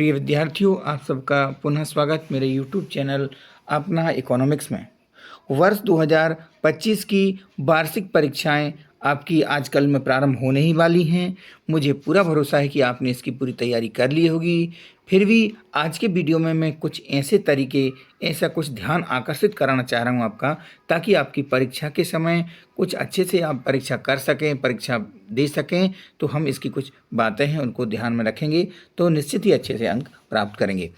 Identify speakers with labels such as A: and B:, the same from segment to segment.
A: प्रिय विद्यार्थियों, आप सबका पुनः स्वागत मेरे यूट्यूब चैनल अपना इकोनॉमिक्स में। वर्ष 2025 की वार्षिक परीक्षाएं आपकी आजकल में प्रारंभ होने ही वाली हैं। मुझे पूरा भरोसा है कि आपने इसकी पूरी तैयारी कर ली होगी। फिर भी आज के वीडियो में मैं कुछ ऐसे तरीके, ऐसा कुछ ध्यान आकर्षित कराना चाह रहा हूँ आपका, ताकि आपकी परीक्षा के समय कुछ अच्छे से आप परीक्षा कर सकें, परीक्षा दे सकें। तो हम इसकी कुछ बातें हैं उनको ध्यान में रखेंगे तो निश्चित ही अच्छे से अंक प्राप्त करेंगे।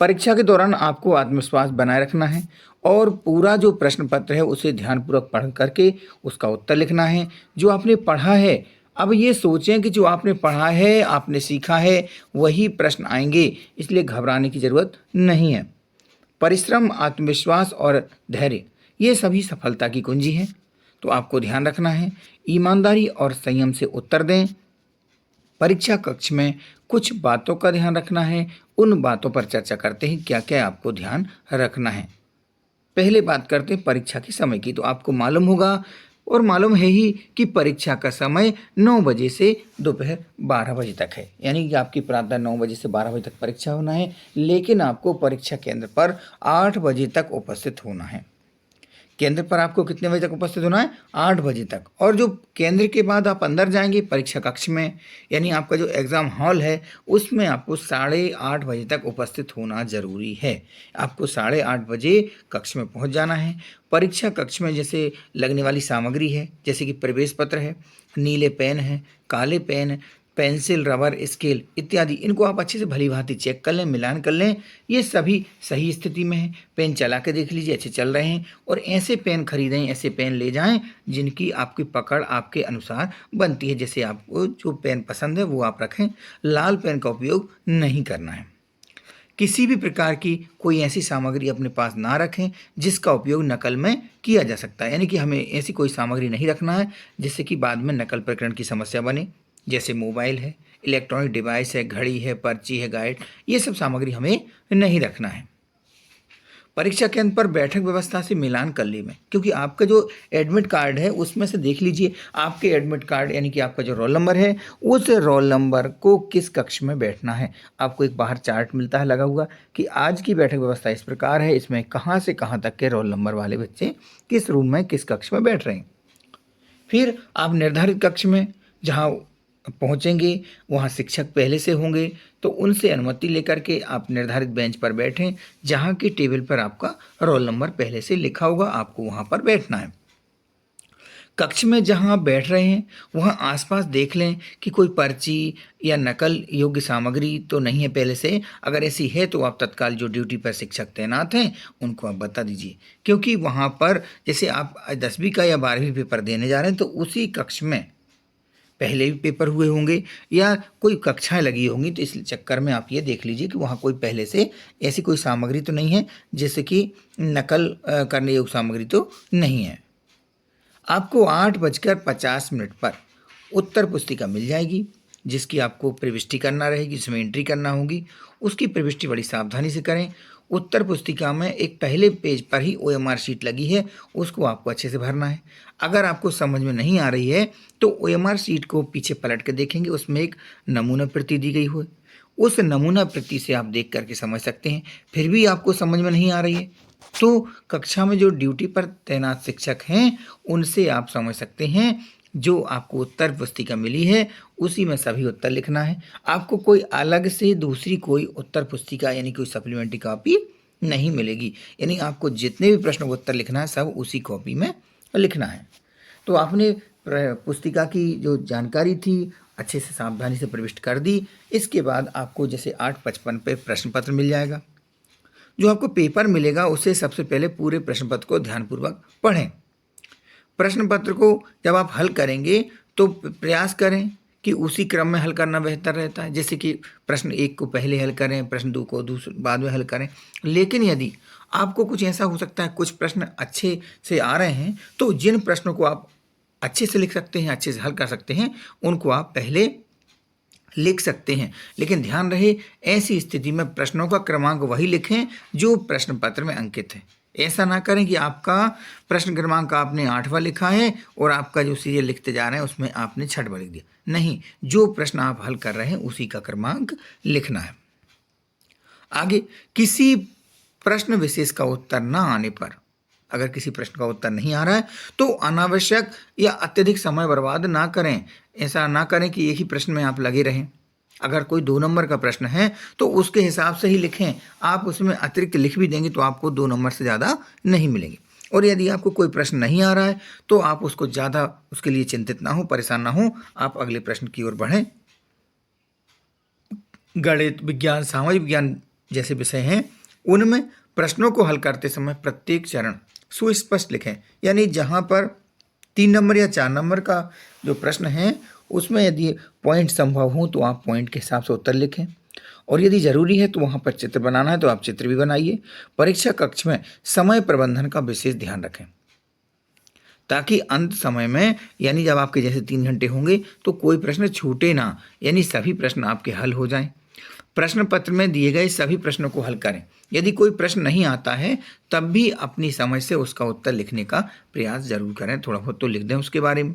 A: परीक्षा के दौरान आपको आत्मविश्वास बनाए रखना है और पूरा जो प्रश्न पत्र है उसे ध्यानपूर्वक पढ़ करके उसका उत्तर लिखना है। जो आपने पढ़ा है, अब ये सोचें कि जो आपने पढ़ा है, आपने सीखा है, वही प्रश्न आएंगे, इसलिए घबराने की ज़रूरत नहीं है। परिश्रम, आत्मविश्वास और धैर्य ये सभी सफलता की कुंजी हैं। तो आपको ध्यान रखना है, ईमानदारी और संयम से उत्तर दें। परीक्षा कक्ष में कुछ बातों का ध्यान रखना है, उन बातों पर चर्चा करते हैं क्या क्या आपको ध्यान रखना है। पहले बात करते हैं परीक्षा के समय की। तो आपको मालूम होगा और मालूम है ही कि परीक्षा का समय 9 बजे से दोपहर 12 बजे तक है, यानी कि आपकी प्रातः 9 बजे से 12 बजे तक परीक्षा होना है, लेकिन आपको परीक्षा केंद्र पर 8 बजे तक उपस्थित होना है। केंद्र पर आपको कितने बजे तक उपस्थित होना है? 8 बजे तक। और जो केंद्र के बाद आप अंदर जाएंगे परीक्षा कक्ष में, यानी आपका जो एग्ज़ाम हॉल है, उसमें आपको 8:30 बजे तक उपस्थित होना ज़रूरी है। आपको 8:30 बजे कक्ष में पहुंच जाना है। परीक्षा कक्ष में जैसे लगने वाली सामग्री है, जैसे कि प्रवेश पत्र है, नीले पेन है, काले पेन, पेंसिल, रबर, स्केल इत्यादि, इनको आप अच्छे से भली भांति चेक कर लें, मिलान कर लें, ये सभी सही स्थिति में है। पेन चला के देख लीजिए अच्छे चल रहे हैं। और ऐसे पेन खरीदें, ऐसे पेन ले जाएं जिनकी आपकी पकड़ आपके अनुसार बनती है। जैसे आपको जो पेन पसंद है वो आप रखें, लाल पेन का उपयोग नहीं करना है। किसी भी प्रकार की कोई ऐसी सामग्री अपने पास ना रखें जिसका उपयोग नकल में किया जा सकता है, यानी कि हमें ऐसी कोई सामग्री नहीं रखना है जिससे कि बाद में नकल प्रकरण की समस्या बने। जैसे मोबाइल है, इलेक्ट्रॉनिक डिवाइस है, घड़ी है, पर्ची है, गाइड, ये सब सामग्री हमें नहीं रखना है। परीक्षा केंद्र पर बैठक व्यवस्था से मिलान कर ली में, क्योंकि आपका जो एडमिट कार्ड है उसमें से देख लीजिए आपके एडमिट कार्ड यानी कि आपका जो रोल नंबर है, उस रोल नंबर को किस कक्ष में बैठना है। आपको एक बाहर चार्ट मिलता है लगा हुआ कि आज की बैठक व्यवस्था इस प्रकार है, इसमें कहाँ से कहाँ तक के रोल नंबर वाले बच्चे किस रूम में किस कक्ष में बैठ रहे हैं। फिर आप निर्धारित कक्ष में जहाँ पहुँचेंगे वहाँ शिक्षक पहले से होंगे, तो उनसे अनुमति लेकर के आप निर्धारित बेंच पर बैठें जहाँ की टेबल पर आपका रोल नंबर पहले से लिखा होगा, आपको वहाँ पर बैठना है। कक्ष में जहाँ आप बैठ रहे हैं वहाँ आसपास देख लें कि कोई पर्ची या नकल योग्य सामग्री तो नहीं है पहले से। अगर ऐसी है तो आप तत्काल जो ड्यूटी पर शिक्षक तैनात हैं उनको आप बता दीजिए, क्योंकि वहाँ पर जैसे आप 10वीं का या 12वीं पेपर देने जा रहे हैं तो उसी कक्ष में पहले भी पेपर हुए होंगे या कोई कक्षाएं लगी होंगी, तो इस चक्कर में आप ये देख लीजिए कि वहाँ कोई पहले से ऐसी कोई सामग्री तो नहीं है जैसे कि नकल करने योग्य सामग्री तो नहीं है। आपको 8:50 पर उत्तर पुस्तिका मिल जाएगी जिसकी आपको प्रविष्टि करना रहेगी, जिसमें एंट्री करना होगी। उसकी प्रविष्टि बड़ी सावधानी से करें। उत्तर पुस्तिका में एक पहले पेज पर ही OMR शीट लगी है, उसको आपको अच्छे से भरना है। अगर आपको समझ में नहीं आ रही है तो OMR शीट को पीछे पलट के देखेंगे, उसमें एक नमूना प्रति दी गई हो, उस नमूना प्रति से आप देख करके समझ सकते हैं। फिर भी आपको समझ में नहीं आ रही है तो कक्षा में जो ड्यूटी पर तैनात शिक्षक हैं उनसे आप समझ सकते हैं। जो आपको उत्तर पुस्तिका मिली है उसी में सभी उत्तर लिखना है। आपको कोई अलग से दूसरी कोई उत्तर पुस्तिका यानी कोई सप्लीमेंट्री कॉपी नहीं मिलेगी, यानी आपको जितने भी प्रश्नों का उत्तर लिखना है सब उसी कॉपी में लिखना है। तो आपने पुस्तिका की जो जानकारी थी अच्छे से सावधानी से प्रविष्ट कर दी। इसके बाद आपको जैसे 8:55 पे प्रश्न पत्र मिल जाएगा। जो आपको पेपर मिलेगा उससे सबसे पहले पूरे प्रश्न पत्र को ध्यानपूर्वक पढ़ें। प्रश्न पत्र को जब आप हल करेंगे तो प्रयास करें कि उसी क्रम में हल करना बेहतर रहता है, जैसे कि प्रश्न 1 को पहले हल करें, प्रश्न 2 को बाद में हल करें। लेकिन यदि आपको कुछ ऐसा हो सकता है, कुछ प्रश्न अच्छे से आ रहे हैं, तो जिन प्रश्नों को आप अच्छे से लिख सकते हैं, अच्छे से हल कर सकते हैं, उनको आप पहले लिख सकते हैं। लेकिन ध्यान रहे ऐसी स्थिति में प्रश्नों का क्रमांक वही लिखें जो प्रश्न पत्र में अंकित है। ऐसा ना करें कि आपका प्रश्न क्रमांक आपने 8वां लिखा है और आपका जो सीरियल लिखते जा रहे हैं उसमें आपने 6वां लिख दिया। नहीं, जो प्रश्न आप हल कर रहे हैं उसी का क्रमांक लिखना है। आगे किसी प्रश्न विशेष का उत्तर ना आने पर, अगर किसी प्रश्न का उत्तर नहीं आ रहा है तो अनावश्यक या अत्यधिक समय बर्बाद ना करें। ऐसा ना करें कि एक ही प्रश्न में आप लगे रहें। अगर कोई 2 नंबर का प्रश्न है तो उसके हिसाब से ही लिखें। आप उसमें अतिरिक्त लिख भी देंगे तो आपको 2 नंबर से ज़्यादा नहीं मिलेंगे। और यदि आपको कोई प्रश्न नहीं आ रहा है तो आप उसको ज़्यादा उसके लिए चिंतित ना हो, परेशान ना हो, आप अगले प्रश्न की ओर बढ़ें। गणित, विज्ञान, सामाजिक विज्ञान जैसे विषय हैं उनमें प्रश्नों को हल करते समय प्रत्येक चरण सुस्पष्ट लिखें। यानी जहाँ पर 3 नंबर या 4 नंबर का जो प्रश्न है उसमें यदि पॉइंट संभव हो तो आप पॉइंट के हिसाब से उत्तर लिखें, और यदि ज़रूरी है तो वहाँ पर चित्र बनाना है तो आप चित्र भी बनाइए। परीक्षा कक्ष में समय प्रबंधन का विशेष ध्यान रखें ताकि अंत समय में, यानी जब आपके जैसे 3 घंटे होंगे तो कोई प्रश्न छूटे ना, यानी सभी प्रश्न आपके हल हो जाएं। प्रश्न पत्र में दिए गए सभी प्रश्नों को हल करें। यदि कोई प्रश्न नहीं आता है तब भी अपनी समझ से उसका उत्तर लिखने का प्रयास जरूर करें, थोड़ा बहुत तो लिख दें उसके बारे में।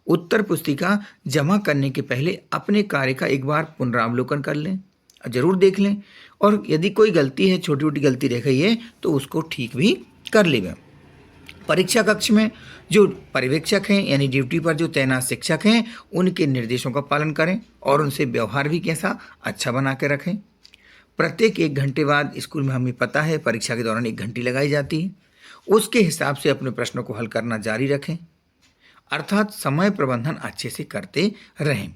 A: उत्तर पुस्तिका जमा करने के पहले अपने कार्य का एक बार पुनरावलोकन कर लें, जरूर देख लें, और यदि कोई गलती है, छोटी छोटी गलती रह गई है तो उसको ठीक भी कर लें। परीक्षा कक्ष में जो पर्यवेक्षक हैं यानी ड्यूटी पर जो तैनात शिक्षक हैं उनके निर्देशों का पालन करें और उनसे व्यवहार भी कैसा अच्छा बना के रखें। प्रत्येक 1 घंटे बाद, स्कूल में हमें पता है परीक्षा के दौरान 1 घंटी लगाई जाती है, उसके हिसाब से अपने प्रश्नों को हल करना जारी रखें, अर्थात समय प्रबंधन अच्छे से करते रहें।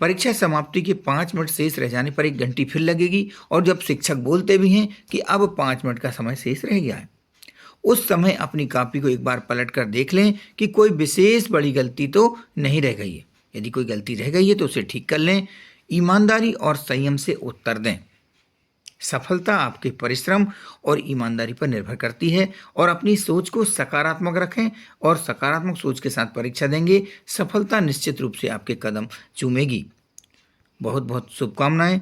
A: परीक्षा समाप्ति के 5 मिनट शेष रह जाने पर 1 घंटी फिर लगेगी, और जब शिक्षक बोलते भी हैं कि अब 5 मिनट का समय शेष रह गया है, उस समय अपनी कॉपी को एक बार पलट कर देख लें कि कोई विशेष बड़ी गलती तो नहीं रह गई है। यदि कोई गलती रह गई है तो उसे ठीक कर लें। ईमानदारी और संयम से उत्तर दें। सफलता आपके परिश्रम और ईमानदारी पर निर्भर करती है, और अपनी सोच को सकारात्मक रखें और सकारात्मक सोच के साथ परीक्षा देंगे। सफलता निश्चित रूप से आपके कदम चूमेगी। बहुत बहुत शुभकामनाएं।